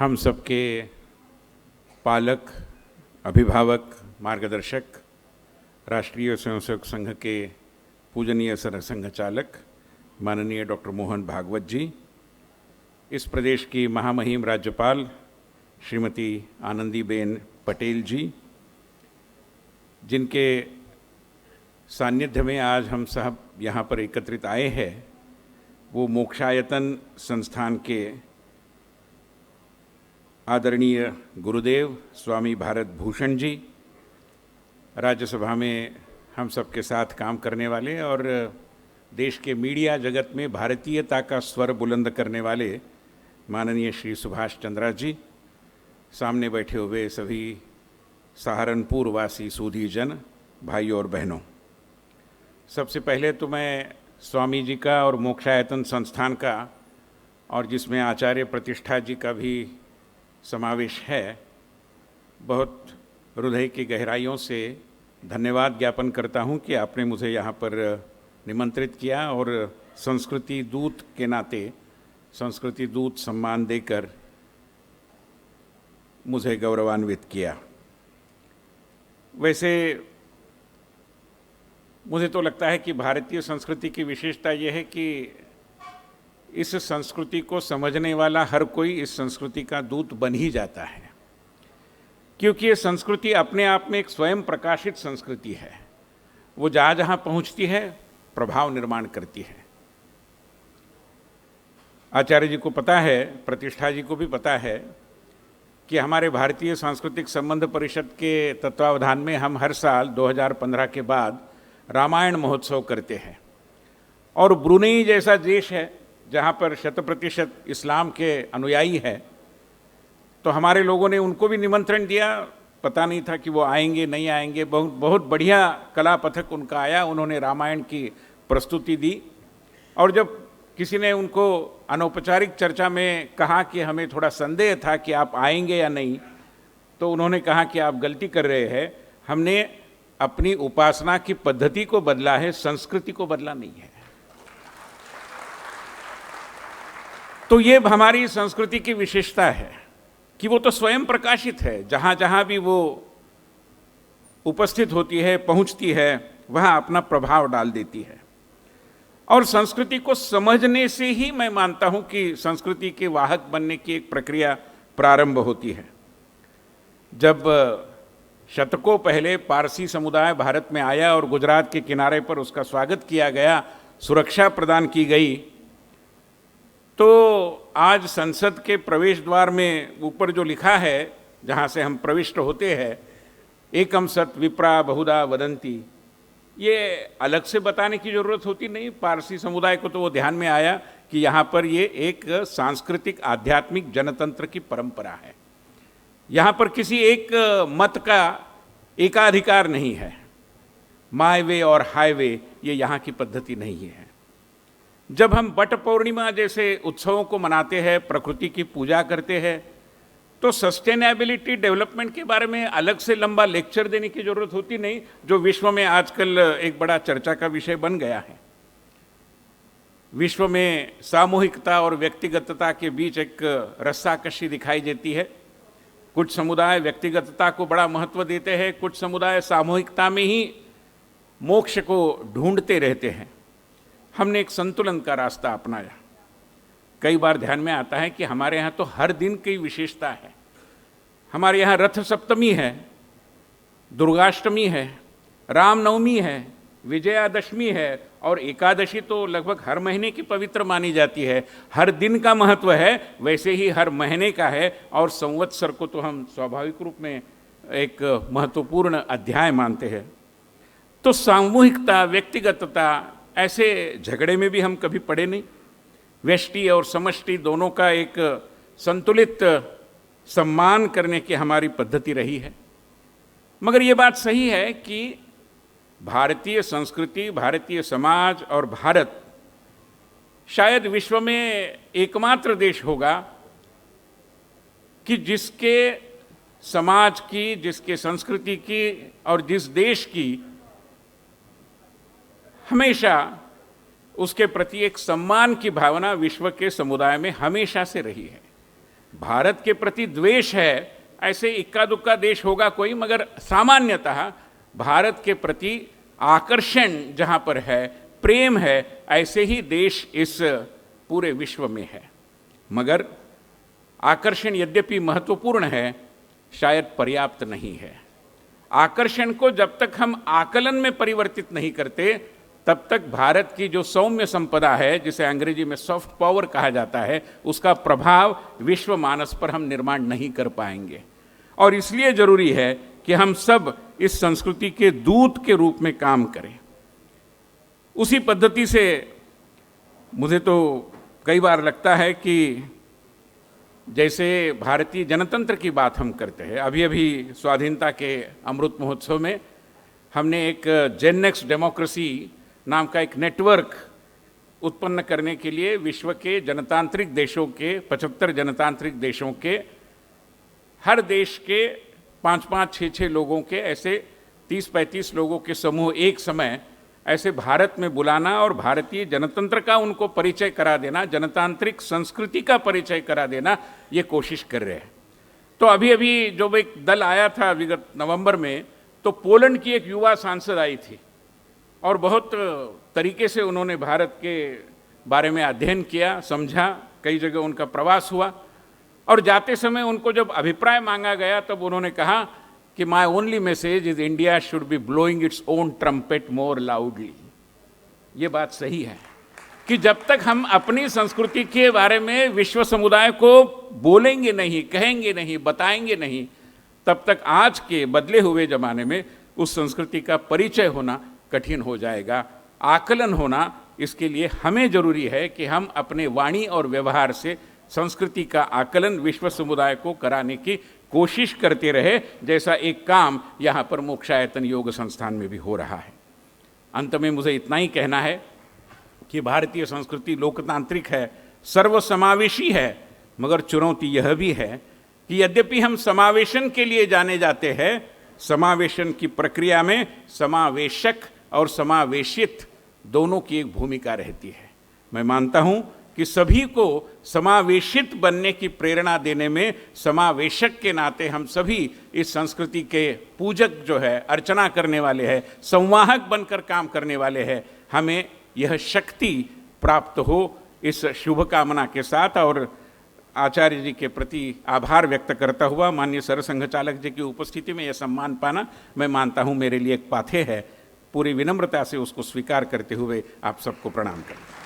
हम सबके पालक, अभिभावक, मार्गदर्शक, राष्ट्रीय स्वयंसेवक संघ के पूजनीय सरसंघ चालक माननीय डॉक्टर मोहन भागवत जी, इस प्रदेश की महामहिम राज्यपाल श्रीमती आनंदीबेन पटेल जी, जिनके सानिध्य में आज हम सब यहाँ पर एकत्रित आए हैं, वो मोक्षायतन संस्थान के आदरणीय गुरुदेव स्वामी भारत भूषण जी, राज्यसभा में हम सबके साथ काम करने वाले और देश के मीडिया जगत में भारतीयता का स्वर बुलंद करने वाले माननीय श्री सुभाष चंद्रा जी, सामने बैठे हुए सभी सहारनपुर वासी सूधी जन भाइयों और बहनों, सबसे पहले तो मैं स्वामी जी का और मोक्षायतन संस्थान का, और जिसमें आचार्य प्रतिष्ठा जी का भी समावेश है, बहुत हृदय की गहराइयों से धन्यवाद ज्ञापन करता हूं कि आपने मुझे यहाँ पर निमंत्रित किया और संस्कृति दूत के नाते संस्कृति दूत सम्मान देकर मुझे गौरवान्वित किया। वैसे मुझे तो लगता है कि भारतीय संस्कृति की विशेषता यह है कि इस संस्कृति को समझने वाला हर कोई इस संस्कृति का दूत बन ही जाता है, क्योंकि ये संस्कृति अपने आप में एक स्वयं प्रकाशित संस्कृति है। वो जहाँ जहाँ पहुँचती है प्रभाव निर्माण करती है। आचार्य जी को पता है, प्रतिष्ठा जी को भी पता है कि हमारे भारतीय सांस्कृतिक संबंध परिषद के तत्वावधान में हम हर साल 2015 के बाद रामायण महोत्सव करते हैं, और ब्रुनेई जैसा देश है जहाँ पर 100% इस्लाम के अनुयायी है, तो हमारे लोगों ने उनको भी निमंत्रण दिया। पता नहीं था कि वो आएंगे नहीं आएंगे। बहुत बढ़िया कला पथक उनका आया, उन्होंने रामायण की प्रस्तुति दी, और जब किसी ने उनको अनौपचारिक चर्चा में कहा कि हमें थोड़ा संदेह था कि आप आएंगे या नहीं, तो उन्होंने कहा कि आप गलती कर रहे हैं, हमने अपनी उपासना की पद्धति को बदला है, संस्कृति को बदला नहीं है। तो ये हमारी संस्कृति की विशेषता है कि वो तो स्वयं प्रकाशित है, जहाँ जहाँ भी वो उपस्थित होती है, पहुँचती है, वहाँ अपना प्रभाव डाल देती है। और संस्कृति को समझने से ही मैं मानता हूँ कि संस्कृति के वाहक बनने की एक प्रक्रिया प्रारंभ होती है। जब शतकों पहले पारसी समुदाय भारत में आया और गुजरात के किनारे पर उसका स्वागत किया गया, सुरक्षा प्रदान की गई, तो आज संसद के प्रवेश द्वार में ऊपर जो लिखा है, जहाँ से हम प्रविष्ट होते हैं, एकम सत विप्रा बहुधा वदंती, ये अलग से बताने की जरूरत होती नहीं। पारसी समुदाय को तो वो ध्यान में आया कि यहाँ पर ये एक सांस्कृतिक आध्यात्मिक जनतंत्र की परंपरा है, यहाँ पर किसी एक मत का एकाधिकार नहीं है, माय वे और हाईवे ये यहाँ की पद्धति नहीं है। जब हम बट पौर्णिमा जैसे उत्सवों को मनाते हैं, प्रकृति की पूजा करते हैं, तो सस्टेनेबिलिटी डेवलपमेंट के बारे में अलग से लंबा लेक्चर देने की जरूरत होती नहीं, जो विश्व में आजकल एक बड़ा चर्चा का विषय बन गया है। विश्व में सामूहिकता और व्यक्तिगतता के बीच एक रस्साकशी दिखाई देती है। कुछ समुदाय व्यक्तिगतता को बड़ा महत्व देते हैं, कुछ समुदाय सामूहिकता में ही मोक्ष को ढूंढते रहते हैं। हमने एक संतुलन का रास्ता अपनाया। कई बार ध्यान में आता है कि हमारे यहाँ तो हर दिन की विशेषता है। हमारे यहाँ रथ सप्तमी है, दुर्गाष्टमी है, रामनवमी है, विजयादशमी है, और एकादशी तो लगभग हर महीने की पवित्र मानी जाती है। हर दिन का महत्व है, वैसे ही हर महीने का है, और संवत्सर को तो हम स्वाभाविक रूप में एक महत्वपूर्ण अध्याय मानते हैं। तो सामूहिकता, व्यक्तिगतता, ऐसे झगड़े में भी हम कभी पड़े नहीं। व्यष्टि और समष्टि दोनों का एक संतुलित सम्मान करने की हमारी पद्धति रही है। मगर ये बात सही है कि भारतीय संस्कृति, भारतीय समाज और भारत शायद विश्व में एकमात्र देश होगा कि जिसके समाज की, जिसके संस्कृति की और जिस देश की हमेशा उसके प्रति एक सम्मान की भावना विश्व के समुदाय में हमेशा से रही है। भारत के प्रति द्वेष है, ऐसे इक्का दुक्का देश होगा कोई, मगर सामान्यतः भारत के प्रति आकर्षण जहाँ पर है, प्रेम है, ऐसे ही देश इस पूरे विश्व में है। मगर आकर्षण यद्यपि महत्वपूर्ण है, शायद पर्याप्त नहीं है। आकर्षण को जब तक हम आकलन में परिवर्तित नहीं करते, तब तक भारत की जो सौम्य संपदा है, जिसे अंग्रेजी में सॉफ्ट पावर कहा जाता है, उसका प्रभाव विश्व मानस पर हम निर्माण नहीं कर पाएंगे। और इसलिए जरूरी है कि हम सब इस संस्कृति के दूत के रूप में काम करें। उसी पद्धति से मुझे तो कई बार लगता है कि जैसे भारतीय जनतंत्र की बात हम करते हैं, अभी अभी स्वाधीनता के अमृत महोत्सव में हमने एक जेननेक्स डेमोक्रेसी नाम का एक नेटवर्क उत्पन्न करने के लिए विश्व के जनतांत्रिक देशों के 75 जनतांत्रिक देशों के हर देश के 5-5, 6-6 लोगों के ऐसे 30-35 लोगों के समूह एक समय ऐसे भारत में बुलाना और भारतीय जनतंत्र का उनको परिचय करा देना, जनतांत्रिक संस्कृति का परिचय करा देना, ये कोशिश कर रहे हैं। तो अभी अभी जो एक दल आया था विगत नवंबर में, तो पोलैंड की एक युवा सांसद आई थी और बहुत तरीके से उन्होंने भारत के बारे में अध्ययन किया, समझा, कई जगह उनका प्रवास हुआ और जाते समय उनको जब अभिप्राय मांगा गया तब उन्होंने कहा कि my only message is India should be blowing its own trumpet more loudly. ये बात सही है कि जब तक हम अपनी संस्कृति के बारे में विश्व समुदाय को बोलेंगे नहीं, कहेंगे नहीं, बताएंगे नहीं, तब तक आज के बदले हुए जमाने में उस संस्कृति का परिचय होना कठिन हो जाएगा। आकलन होना, इसके लिए हमें जरूरी है कि हम अपने वाणी और व्यवहार से संस्कृति का आकलन विश्व समुदाय को कराने की कोशिश करते रहे, जैसा एक काम यहाँ पर मोक्षायतन योग संस्थान में भी हो रहा है। अंत में मुझे इतना ही कहना है कि भारतीय संस्कृति लोकतांत्रिक है, सर्वसमावेशी है, मगर चुनौती यह भी है कि यद्यपि हम समावेशन के लिए जाने जाते हैं, समावेशन की प्रक्रिया में समावेशक और समावेशित दोनों की एक भूमिका रहती है। मैं मानता हूँ कि सभी को समावेशित बनने की प्रेरणा देने में समावेशक के नाते हम सभी इस संस्कृति के पूजक जो है, अर्चना करने वाले हैं, संवाहक बनकर काम करने वाले हैं, हमें यह शक्ति प्राप्त हो, इस शुभकामना के साथ और आचार्य जी के प्रति आभार व्यक्त करता हुआ माननीय सरसंघ चालक जी की उपस्थिति में यह सम्मान पाना मैं मानता हूँ मेरे लिए एक पाथेय है। पूरी विनम्रता से उसको स्वीकार करते हुए आप सबको प्रणाम करता हूँ।